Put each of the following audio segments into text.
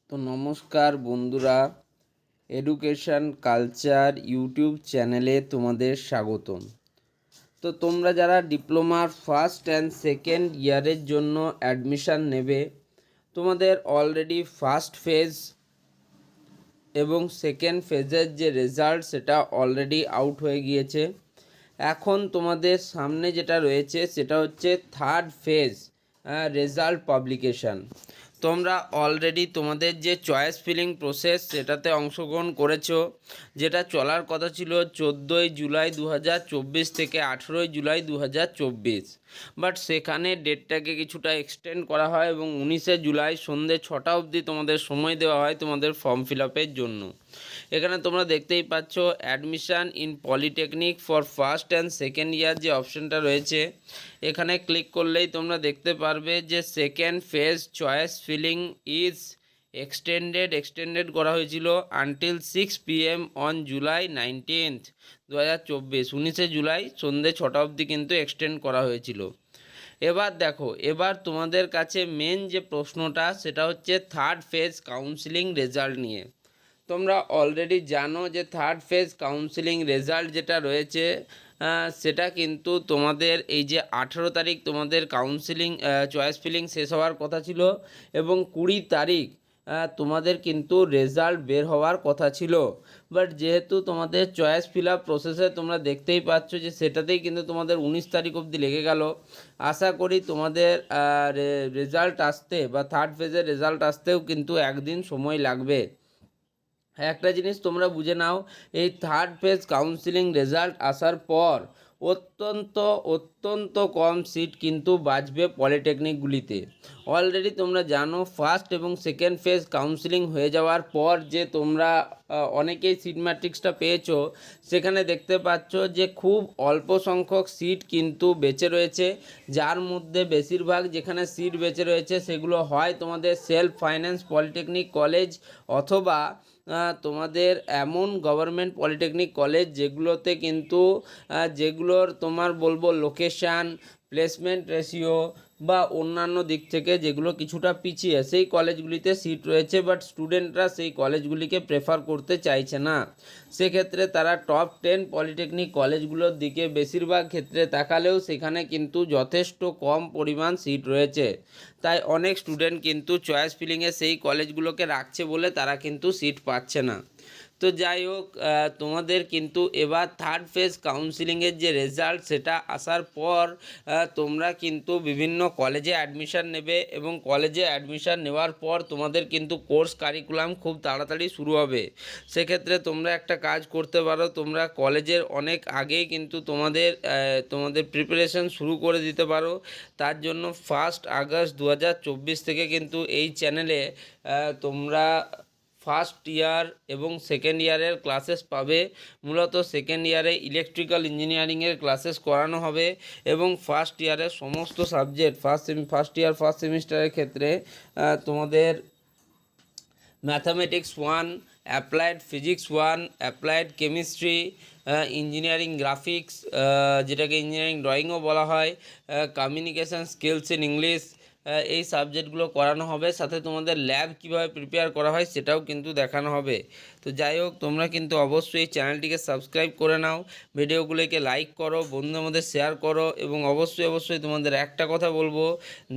তো নমস্কার বন্ধুরা, এডুকেশন কালচার ইউটিউব চ্যানেলে তোমাদের স্বাগতম। তো তোমরা যারা ডিপ্লোমার ফার্স্ট অ্যান্ড সেকেন্ড ইয়ারের জন্য অ্যাডমিশান নেবে, তোমাদের অলরেডি ফার্স্ট ফেজ এবং সেকেন্ড ফেজের যে রেজাল্ট সেটা অলরেডি আউট হয়ে গিয়েছে। এখন তোমাদের সামনে যেটা রয়েছে সেটা হচ্ছে থার্ড ফেজ রেজাল্ট পাবলিকেশান। তোমরা অলরেডি তোমাদের যে চয়েস ফিলিং প্রসেস সেটাতে অংশগ্রহণ করেছো, যেটা চলার কথা ছিল 14ই জুলাই 2024 থেকে 18ই জুলাই 2024, বাট সেখানে ডেটটাকে কিছুটা এক্সটেন্ড করা হয় এবং 19শে জুলাই সন্ধ্যে 6টা অবধি তোমাদের সময় দেওয়া হয় তোমাদের ফর্ম ফিল আপের জন্য। এখানে তোমরা দেখতেই পাচ্ছ admission in polytechnic for first and second year যে অপশানটা রয়েছে, এখানে ক্লিক করলেই তোমরা দেখতে পারবে যে second phase choice filling is extended করা হয়েছিল until 6 PM on July 19th 2024। 19শে জুলাই সন্ধ্যে 6টা অবধি কিন্তু এক্সটেন্ড করা হয়েছিল। এবার দেখো, এবার তোমাদের কাছে মেন যে প্রশ্নটা সেটা হচ্ছে থার্ড ফেজ কাউন্সিলিং রেজাল্ট নিয়ে। তোমরা অলরেডি জানো যে থার্ড ফেজ কাউন্সিলিং রেজাল্ট যেটা রয়েছে সেটা কিন্তু তোমাদের এই যে 18 তারিখ তোমাদের কাউন্সিলিং চয়েস ফিলিং শেষ হওয়ার কথা ছিল এবং 20 তারিখ তোমাদের কিন্তু রেজাল্ট বের হওয়ার কথা ছিল। বাট যেহেতু তোমাদের চয়েস ফিল আপ প্রসেসে তোমরা দেখতেই পাচ্ছ যে সেটাতেই কিন্তু তোমাদের 19 তারিখ অবধি লেগে গেল। আশা করি তোমাদের রেজাল্ট আসতে বা থার্ড ফেজের রেজাল্ট আসতেও কিন্তু একদিন সময় লাগবে। একটা জিনিস তোমরা বুঝে নাও, এই থার্ড ফেজ কাউন্সিলিং রেজাল্ট আসার পর অত্যন্ত কম সিট কিন্তু বাঁচবে পলিটেকনিকগুলিতে। অলরেডি তোমরা জানো ফার্স্ট এবং সেকেন্ড ফেজ কাউন্সিলিং হয়ে যাওয়ার পর যে তোমরা অনেকেই সিট ম্যাট্রিক্সটা পেয়েছো, সেখানে দেখতে পাচ্ছ যে খুব অল্প সংখ্যক সিট কিন্তু বেঁচে রয়েছে, যার মধ্যে বেশিরভাগ যেখানে সিট বেঁচে রয়েছে সেগুলো হয় তোমাদের সেলফ ফাইন্যান্স পলিটেকনিক কলেজ অথবা তোমাদের এমন গভর্নমেন্ট পলিটেকনিক কলেজ যেগুলোতে কিন্তু যেগুলোর তোমার বলবো লোকেশান, প্লেসমেন্ট রেশিও বা অন্যান্য দিক থেকে যেগুলো কিছুটা পিছিয়ে, সেই কলেজগুলিতে সিট রয়েছে, বাট স্টুডেন্টরা সেই কলেজগুলিকে প্রেফার করতে চাইছে না। সেক্ষেত্রে তারা টপ 10 পলিটেকনিক কলেজগুলোর দিকে বেশিরভাগ ক্ষেত্রে তাকালেও সেখানে কিন্তু যথেষ্ট কম পরিমাণ সিট রয়েছে। তাই অনেক স্টুডেন্ট কিন্তু চয়েস ফিলিংয়ে সেই কলেজগুলোকে রাখছে বলে তারা কিন্তু সিট পাচ্ছে না। তো যাই হোক, তোমাদের কিন্তু এবার থার্ড ফেজ কাউন্সিলিংয়ের যে রেজাল্ট সেটা আসার পর তোমরা কিন্তু বিভিন্ন কলেজে অ্যাডমিশান নেবে এবং কলেজে অ্যাডমিশান নেওয়ার পর তোমাদের কিন্তু কোর্স কারিকুলাম খুব তাড়াতাড়ি শুরু হবে। সেক্ষেত্রে তোমরা একটা কাজ করতে পারো, তোমরা কলেজের অনেক আগেই কিন্তু তোমাদের প্রিপারেশন শুরু করে দিতে পারো। তার জন্য 1 আগস্ট 2024 থেকে কিন্তু এই চ্যানেলে তোমরা ফার্স্ট ইয়ার এবং সেকেন্ড ইয়ারের ক্লাসেস পাবে। মূলত সেকেন্ড ইয়ারে ইলেকট্রিক্যাল ইঞ্জিনিয়ারিংয়ের ক্লাসেস করানো হবে এবং ফার্স্ট ইয়ারের সমস্ত সাবজেক্ট ফার্স্ট সেমিস্টারের ক্ষেত্রে তোমাদের mathematics 1, applied physics 1, applied chemistry, engineering graphics যেটাকে ইঞ্জিনিয়ারিং ড্রয়িংও বলা হয়, কমিউনিকেশান স্কিলস ইন ইংলিশ, এই সাবজেক্টগুলো করানো হবে। সাথে তোমাদের ল্যাব কীভাবে প্রিপেয়ার করা হয় সেটাও কিন্তু দেখানো হবে। তো যাই হোক, তোমরা কিন্তু অবশ্যই এই চ্যানেলটিকে সাবস্ক্রাইব করে নাও, ভিডিওগুলোকে লাইক করো, বন্ধুদের মধ্যে শেয়ার করো এবং অবশ্যই তোমাদের একটা কথা বলবো,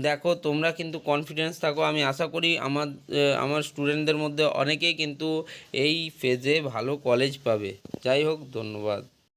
দেখো তোমরা কিন্তু কনফিডেন্স থাকো। আমি আশা করি আমার স্টুডেন্টদের মধ্যে অনেকেই কিন্তু এই ফেজে ভালো কলেজ পাবে। যাই হোক, ধন্যবাদ।